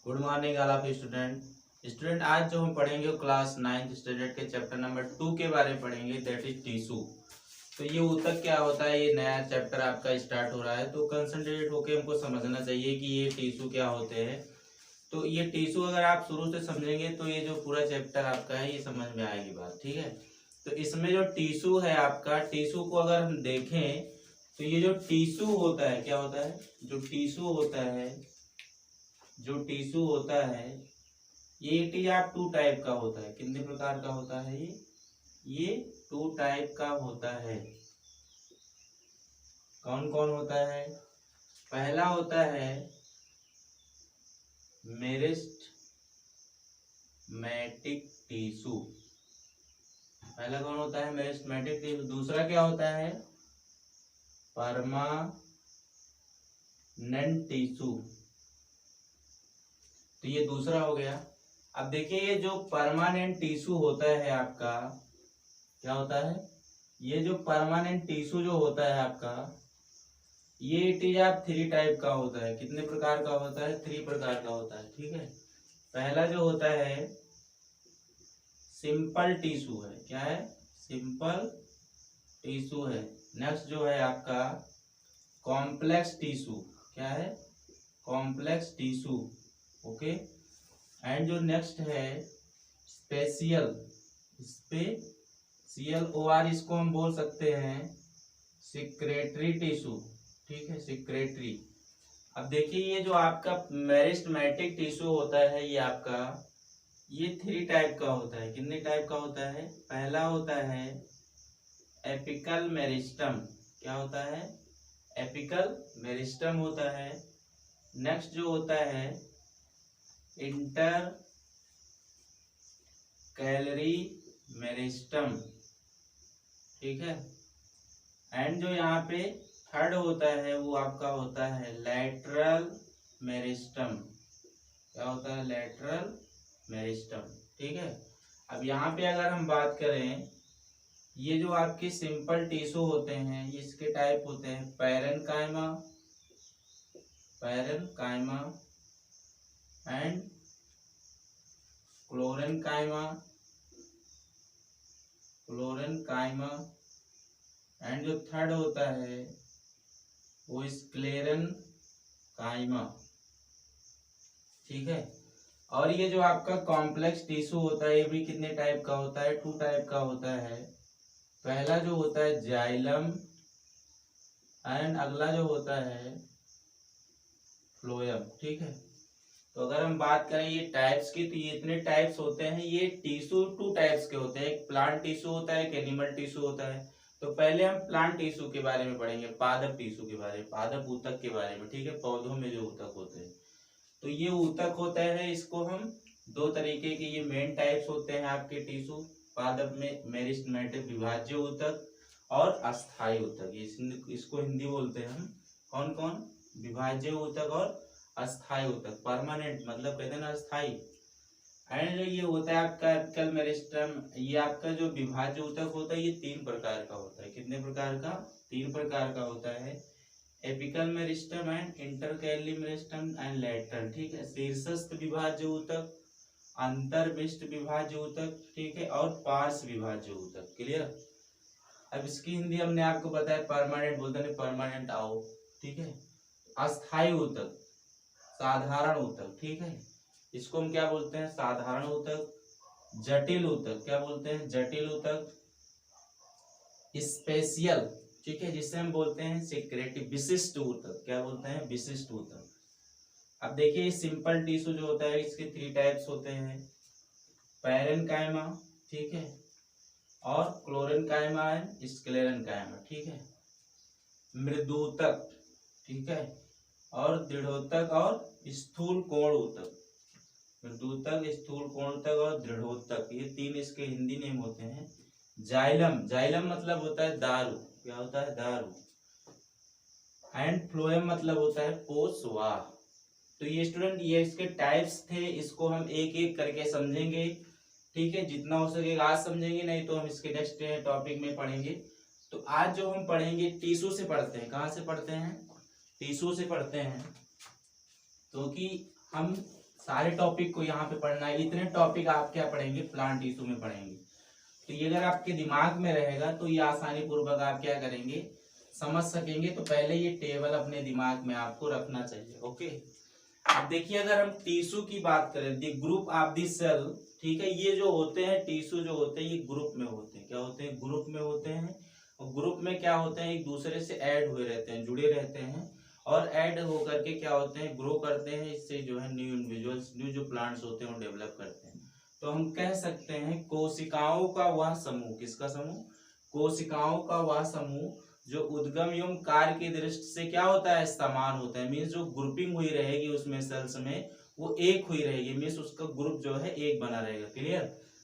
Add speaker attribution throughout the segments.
Speaker 1: Good morning all of student आज जो हम पढ़ेंगे वो क्लास 9th स्टैंडर्ड के चैप्टर नंबर 2 के बारे में पढ़ेंगे, दैट इज टिश्यू। तो ये ऊतक क्या होता है, ये नया चैप्टर आपका स्टार्ट हो रहा है तो कंसंट्रेट होकर हमको समझना चाहिए कि ये टिश्यू क्या होते हैं। तो ये टिश्यू अगर आप शुरू से समझेंगे तो ये जो पूरा चैप्टर आपका है ये समझ में आएगी बात, ठीक है। तो इसमें जो टिश्यू है आपका, टिश्यू को अगर हम देखें तो ये जो टिश्यू होता है क्या होता है, जो टिश्यू होता है ये it is of two type का होता है। कितने प्रकार का होता है ये 2 टाइप का होता है। कौन कौन होता है? पहला होता है मेरिस्टेमेटिक टिश्यू। पहला कौन होता है? Meristematic tissue. दूसरा क्या होता है? Permanent tissue. तो ये दूसरा हो गया। अब देखिए ये जो परमानेंट टिश्यू होता है आपका, क्या होता है? ये जो परमानेंट टिश्यू जो होता है आपका, ये इट इज ऑफ 3 टाइप का होता है। कितने प्रकार का होता है? 3 प्रकार का होता है, ठीक है। पहला जो होता है सिंपल टिश्यू है। क्या है? सिंपल टिश्यू है। नेक्स्ट जो है आपका कॉम्प्लेक्स टिश्यू। क्या है? Complex tissue, okay. एंड जो नेक्स्ट है स्पेशियल और इसको हम बोल सकते हैं सिक्रेटरी टिश्यू, ठीक है, सिक्रेटरी। अब देखिए ये जो आपका मेरिस्टेमेटिक टिश्यू होता है ये आपका, ये 3 टाइप का होता है। कितने टाइप का होता है? पहला होता है एपिकल मेरिस्टम। क्या होता है? एपिकल मेरिस्टम होता है। नेक्स्ट जो होता है इंटर कैलरी मेरिस्टम, ठीक है। एंड जो यहाँ पे थर्ड होता है वो आपका होता है लैटरल मेरिस्टम। क्या होता है? लैटरल मेरिस्टम, ठीक है। अब यहाँ पे अगर हम बात करें, ये जो आपके सिंपल टिश्यू होते हैं इसके टाइप होते हैं पैरेनकाइमा एंड क्लोरेनकाइमा एंड जो थर्ड होता है वो स्क्लेरेनकाइमा, ठीक है। और ये जो आपका कॉम्प्लेक्स टिश्यू होता है ये भी कितने टाइप का होता है? 2 टाइप का होता है। पहला जो होता है जाइलम एंड अगला जो होता है फ्लोएम, ठीक है। तो अगर हम बात करें ये टाइप्स की, तो ये इतने टाइप्स होते हैं। ये टिश्यू 2 टाइप्स के होते हैं, एक प्लांट टिश्यू होता है, एक एनिमल टिश्यू होता है। तो पहले हम प्लांट टिश्यू के बारे में पढ़ेंगे, पादप टिश्यू के बारे में, पादप ऊतक के बारे में, ठीक है। पौधों में जो ऊतक होते हैं तो ये ऊतक होता है, इसको हम 2 तरीके के ये मेन टाइप्स होते हैं आपके टिश्यू पादप में, मेरिस्टेमेटिक विभाज्य ऊतक और अस्थायी ऊतक। इसको हिंदी बोलते हैं हम कौन कौन? विभाज्य ऊतक और अस्थायी ऊतक। परमानेंट मतलब कहते हैं ना अस्थायी। एंड ये होता है आपका एपिकल मेरिस्टम। ये आपका जो विभाज्य ऊतक होता है ये 3 प्रकार का होता है। कितने प्रकार का? 3 प्रकार का होता है। Apical meristem and intercalary meristem and lateral, ठीक है। शीर्षस्थ विभाज्य ऊतक, अंतर्विष्ट विभाज्य ऊतक, ठीक है, और पार्श्व विभाज्य ऊतक। क्लियर? अब इसकी हिंदी हमने आपको बताया परमानेंट बोलते हैं, परमानेंट आओ, ठीक है। अस्थायी ऊतक, साधारण ऊतक, ठीक है, इसको हम क्या बोलते हैं? साधारण ऊतक। जटिल ऊतक, क्या बोलते हैं? जटिल ऊतक। स्पेशियल, ठीक है, जिसे हम बोलते हैं सिक्रेटिव, विशिष्ट ऊतक। क्या बोलते हैं? विशिष्ट ऊतक। अब देखिए सिंपल टिश्यू जो होता है इसके 3 टाइप्स होते हैं, पैरेनकाइमा, ठीक है, और क्लोरेनकाइमा एंड स्क्लेरेनकाइमा, ठीक है। मृदूतक, ठीक है, और दृढ़ोतक और स्थूल कोण ऊतक। मृदूतक, स्थूल कोण ऊतक और दृढ़ोतक, ये 3 इसके हिंदी नेम होते हैं। जाइलम मतलब होता है दारू। क्या होता है? दारू। एंड फ्लोएम मतलब होता है पोषवाह। तो ये स्टूडेंट ये इसके टाइप्स थे, इसको हम एक एक करके समझेंगे, ठीक है, जितना हो सकेगा आज समझेंगे, नहीं तो हम इसके नेक्स्ट टॉपिक में पढ़ेंगे। तो आज जो हम पढ़ेंगे टिश्यू से पढ़ते हैं। कहाँ से पढ़ते हैं? टिश्यू से पढ़ते हैं, तो कि हम सारे टॉपिक को यहाँ पे पढ़ना है, इतने टॉपिक आप क्या पढ़ेंगे, प्लांट टिश्यू में पढ़ेंगे। तो ये अगर आपके दिमाग में रहेगा तो ये आसानी पूर्वक आप क्या करेंगे, समझ सकेंगे। तो पहले ये टेबल अपने दिमाग में आपको रखना चाहिए। ओके, अब देखिए अगर हम टिश्यू की बात करें, the group of the cell, ठीक है, ये जो होते हैं टिश्यू जो होते हैं ये ग्रुप में होते हैं। क्या होते हैं, ग्रुप में होते हैं। और ग्रुप में क्या होते हैं, एक दूसरे से ऐड हुए रहते हैं, जुड़े रहते हैं, और ऐड होकर के क्या होते हैं, ग्रो करते हैं। इससे जो है न्यू इंडिविजुअल्स, न्यू जो प्लांट्स होते हैं वो डेवलप करते हैं। तो हम कह सकते हैं कोशिकाओं का वह समूह, किसका समूह, कोशिकाओं का वह समूह जो उद्गम एवं कार्य की दृष्टि से क्या होता है, समान होता है। मीन्स जो ग्रुपिंग हुई रहेगी उसमें सेल्स में वो एक हुई रहेगी, मीन्स उसका ग्रुप जो है एक बना रहेगा। क्लियर।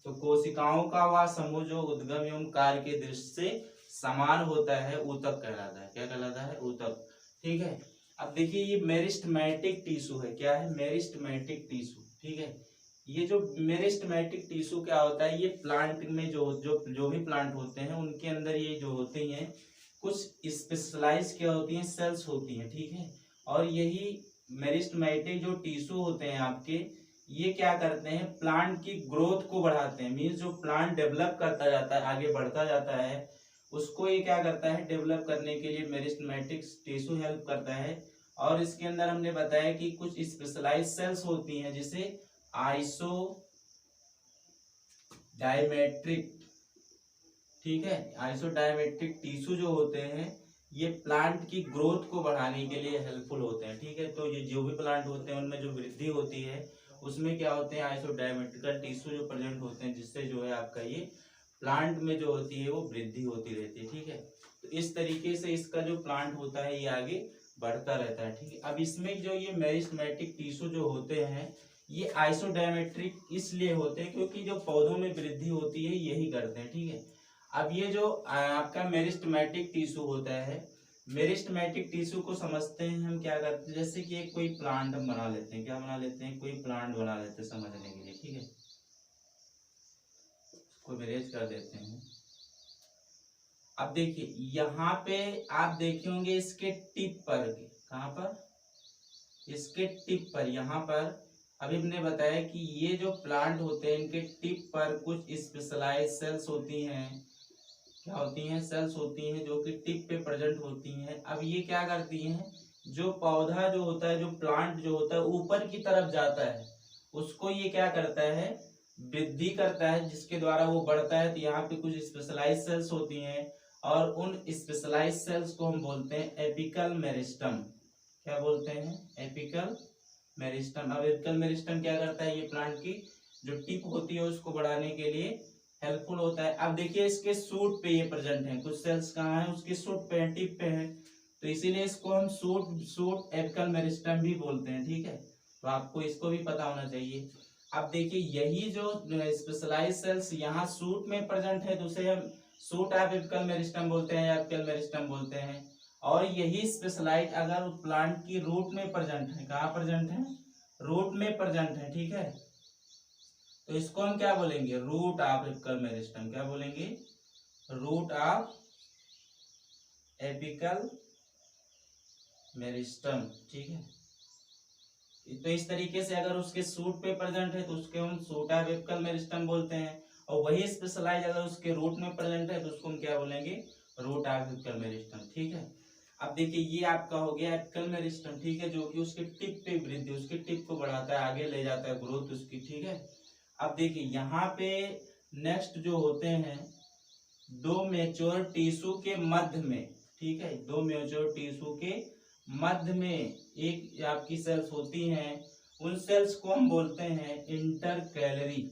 Speaker 1: तो कोशिकाओं का वह समूह जो उद्गम एवं कार्य की दृष्टि से समान होता है, ऊतक कहलाता है। क्या कहलाता है, ऊतक। ठीक है। अब देखिए ये मेरिस्टेमेटिक टिश्यू है। क्या है, मेरिस्टेमेटिक टिश्यू। ठीक है, ये जो मेरिस्टेमेटिक टिश्यू क्या होता है, ये प्लांट में जो भी प्लांट होते हैं उनके अंदर ये जो होते हैं कुछ स्पेशलाइज क्या होती हैं, सेल्स होती हैं। ठीक है, और यही मेरिस्टेमेटिक जो टिश्यू होते हैं आपके, ये क्या करते हैं, प्लांट की ग्रोथ को बढ़ाते हैं। मीन्स जो प्लांट डेवलप करता जाता है, आगे बढ़ता जाता है, उसको ये क्या करता है, डेवलप करने के लिए मेरिस्टेमेटिक टिश्यू हेल्प करता है। और इसके अंदर हमने बताया कि कुछ स्पेशलाइज सेल्स होती हैं जिसे आइसो डायमेट्रिक, ठीक है, आइसोडायमेट्रिक टिश्यू जो होते हैं ये प्लांट की ग्रोथ को बढ़ाने के लिए हेल्पफुल होते हैं। ठीक है, तो ये जो भी प्लांट होते हैं उनमें जो वृद्धि होती है उसमें क्या होते हैं, आइसोडायमेट्रिकल टिश्यू जो प्रेजेंट होते हैं, जिससे जो है आपका ये प्लांट में जो होती है वो वृद्धि होती रहती है। ठीक है, तो इस तरीके से इसका जो प्लांट होता है ये आगे बढ़ता रहता है। ठीक है, अब इसमें जो ये मेरिस्टेमेटिक टिश्यू जो होते हैं ये आइसोडायमेट्रिक इसलिए होते हैं क्योंकि जो पौधों में वृद्धि होती है यही करते हैं। ठीक है, अब ये जो आपका मेरिस्टेमेटिक टिश्यू होता है, मेरिस्टेमेटिक टिश्यू को समझते हैं हम क्या करते हैं, जैसे कि एक कोई प्लांट हम बना लेते हैं। क्या बना लेते हैं, कोई प्लांट बना लेते हैं समझने के लिए। ठीक है, इसको मेरेज कर देते हैं। अब देखिए यहाँ पे आप देखे होंगे इसके टिप पर, कहाँ पर, इसके टिप पर, यहाँ पर अभी हमने बताया कि ये जो प्लांट होते हैं इनके टिप पर कुछ स्पेशलाइज सेल्स होती हैं। क्या होती हैं, सेल्स होती हैं जो कि टिप पे प्रेजेंट होती हैं। अब ये क्या करती हैं, जो पौधा जो होता है, जो प्लांट जो होता है ऊपर की तरफ जाता है उसको ये क्या करता है, वृद्धि करता है, जिसके द्वारा वो बढ़ता है। तो यहाँ पे कुछ स्पेशलाइज सेल्स होती हैं और उन स्पेशलाइज सेल्स को हम बोलते हैं एपिकल मेरिस्टम। क्या बोलते हैं, एपिकल मेरिस्टम। अब एपिकल मेरिस्टम क्या करता है, ये प्लांट की जो टिप होती है उसको बढ़ाने के लिए हेल्पफुल होता है। अब देखिए इसके सूट पे ये प्रेजेंट है, कुछ सेल्स कहाँ है, उसके सूट पे है, टिप पे है, तो इसीलिए इसको हम सूट एपिकल मेरिस्टम भी बोलते हैं। ठीक है, तो आपको इसको भी पता होना चाहिए। अब देखिए यही जो स्पेशलाइज सेल्स यहाँ सूट में प्रेजेंट है तो उसे हम सूट ऑफ एपिकल मेरिस्टम बोलते हैं या एपिकल मेरिस्टम बोलते हैं। और यही स्पेशलाइज अगर प्लांट की रूट में प्रेजेंट है, कहाँ प्रेजेंट है, रूट में प्रेजेंट है। ठीक है, तो इसको हम क्या बोलेंगे, रूट ऑफ एपिकल मेरिस्टम। क्या बोलेंगे, रूट ऑफ एपिकल मेरिस्टम। ठीक है, तो इस तरीके से अगर उसके सूट पे प्रेजेंट है तो उसके हम सूट ऑफ एपिकल मेरिस्टम बोलते हैं। और वही स्पेशलाइज अगर उसके रूट में प्रेजेंट है तो उसको हम क्या बोलेंगे, रूट ऑफ एपिकल मेरिस्टम। ठीक है, अब देखिए ये आपका हो गया एपिकल मेरिस्टम। ठीक है, जो कि उसके टिप पे वृद्धि, उसके टिप को बढ़ाता है, आगे ले जाता है ग्रोथ उसकी। ठीक है, अब देखिए यहाँ पे नेक्स्ट जो होते हैं दो मैच्योर टिश्यू के मध्य में, ठीक है, दो मैच्योर टिश्यू के मध्य में एक आपकी सेल्स होती हैं, उन सेल्स को हम बोलते हैं इंटरकैलरी।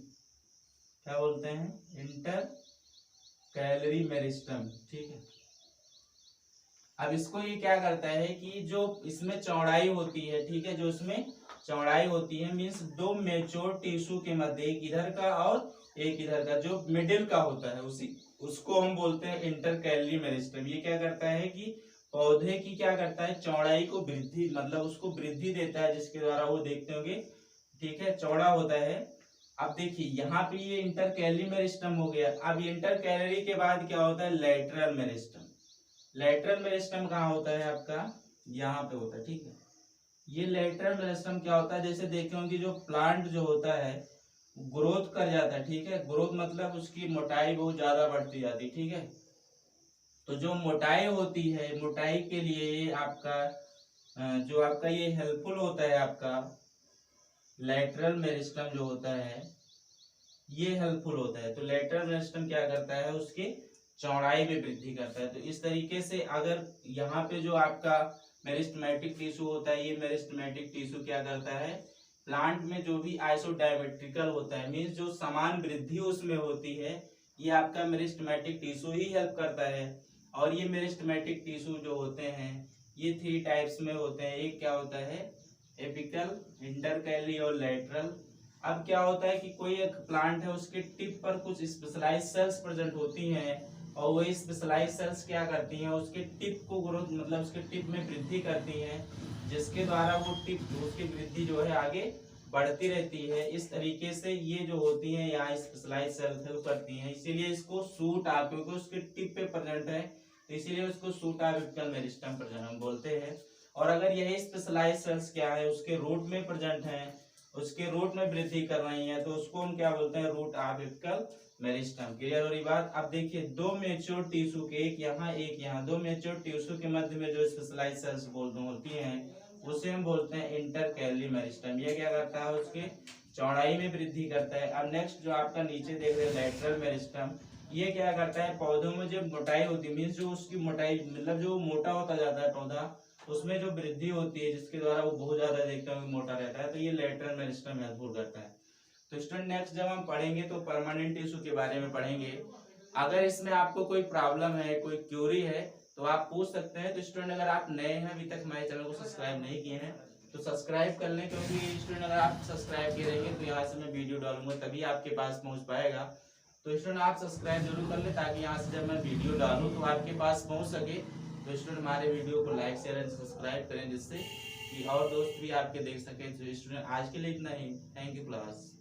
Speaker 1: क्या बोलते हैं, इंटरकैलरी मेरिस्टम। ठीक है, अब इसको ये क्या करता है कि जो इसमें चौड़ाई होती है, ठीक है, जो इसमें चौड़ाई होती है मीन्स दो मैच्योर टिश्यू के मध्य, एक इधर का और एक इधर का, जो मिडिल का होता है उसको हम बोलते हैं इंटरकैलरी मेरिस्टम। ये क्या करता है कि पौधे की क्या करता है, चौड़ाई को वृद्धि, मतलब उसको वृद्धि देता है, जिसके द्वारा वो देखते होंगे, ठीक है, चौड़ा होता है। अब देखिए यहाँ पे ये इंटरकैलरी मेरिस्टम हो गया। अब इंटरकैलरी के बाद क्या होता है, लैटरल मेरिस्टम। लैटरल मेरिस्टम कहाँ होता है आपका, यहाँ पे होता है। ठीक है, ये लेटरल मेरिस्टम क्या होता है, जैसे देखे होंगे जो प्लांट जो होता है ग्रोथ कर जाता है, ठीक है, ग्रोथ मतलब उसकी मोटाई बहुत ज्यादा बढ़ती जाती है, ठीक है। तो जो मोटाई होती है, मोटाई के लिए आपका जो आपका ये हेल्पफुल होता है, आपका लेटरल मेरिस्टम जो होता है ये हेल्पफुल होता है। तो लेटरल मेरिस्टम क्या करता है, उसकी चौड़ाई में वृद्धि करता है। तो इस तरीके से अगर यहाँ पे जो आपका मेरिस्टमेटिक टिश्यू होता है, ये मेरिस्टमेटिक टिश्यू क्या करता है, प्लांट में जो भी आइसोडायमेट्रिकल होता है, मीन्स जो समान वृद्धि उसमें होती है, ये आपका मेरिस्टमेटिक टिश्यू ही हेल्प करता है। और ये मेरिस्टमेटिक टिश्यू जो होते हैं ये 3 टाइप्स में होते हैं। एक क्या होता है, एपिकल, इंटरकैली और लेटरल। अब क्या होता है कि कोई एक प्लांट है, उसके टिप पर कुछ स्पेशलाइज सेल्स प्रेजेंट होती हैं, और वो स्पेशलाइज सेल्स क्या करती हैं, उसके टिप को ग्रोथ मतलब उसके टिप में वृद्धि करती हैं, जिसके द्वारा वो टिप उसकी वृद्धि जो है आगे बढ़ती रहती है। इस तरीके से ये जो होती हैं यहाँ स्पेशलाइज सेल्स हेल्प करती हैं, इसीलिए इसको सूट आप, क्योंकि उसके टिप पे प्रेजेंट है तो इसीलिए उसको सूट एपिकल मेरिस्टम प्रेजेंट बोलते हैं। और अगर यही स्पेशलाइज सेल्स क्या है, उसके रूट में प्रेजेंट है, उसके रूट में वृद्धि कर रही है, तो उसको हम क्या बोलते हैं, रूट एपिकल मेरिस्टम। क्लियर हो रही बात। अब देखिए दो मैच्योर टिश्यू के, एक यहाँ एक यहाँ, दो मैच्योर टिश्यू के मध्य में जो स्पेशलाइज सेल्स होती हैं उसे हम बोलते हैं इंटरकैली मेरिस्टम। ये क्या करता है, उसके चौड़ाई में वृद्धि करता है। अब नेक्स्ट जो आपका नीचे देख रहे हैं लेटरल मेरिस्टम, ये क्या करता है, पौधों में जब मोटाई होती है, मीन्स जो उसकी मोटाई मतलब जो मोटा होता जाता है पौधा, उसमें जो वृद्धि होती है जिसके द्वारा वो बहुत ज्यादा देखते हैं मोटा रहता है, तो ये लेटरल मेरिस्टम हेल्पफुल करता है। तो स्टूडेंट नेक्स्ट जब हम पढ़ेंगे तो परमानेंट टिश्यू के बारे में पढ़ेंगे। अगर इसमें आपको कोई प्रॉब्लम है, कोई क्यूरी है तो आप पूछ सकते हैं। तो स्टूडेंट अगर आप नए हैं, अभी तक हमारे चैनल को सब्सक्राइब नहीं किए हैं तो सब्सक्राइब कर लें, क्योंकि स्टूडेंट अगर आप सब्सक्राइब किए रहेंगे तो यहाँ से मैं वीडियो डालूंगा तभी आपके पास पहुँच पाएगा। तो स्टूडेंट आप सब्सक्राइब जरूर कर लें ताकि यहाँ से जब मैं वीडियो डालूँ तो आपके पास पहुँच सके। तो स्टूडेंट हमारे वीडियो को लाइक शेयर एंड सब्सक्राइब करें, जिससे कि और दोस्त भी आपके देख सकें। तो स्टूडेंट आज के लिए इतना ही। Thank you class.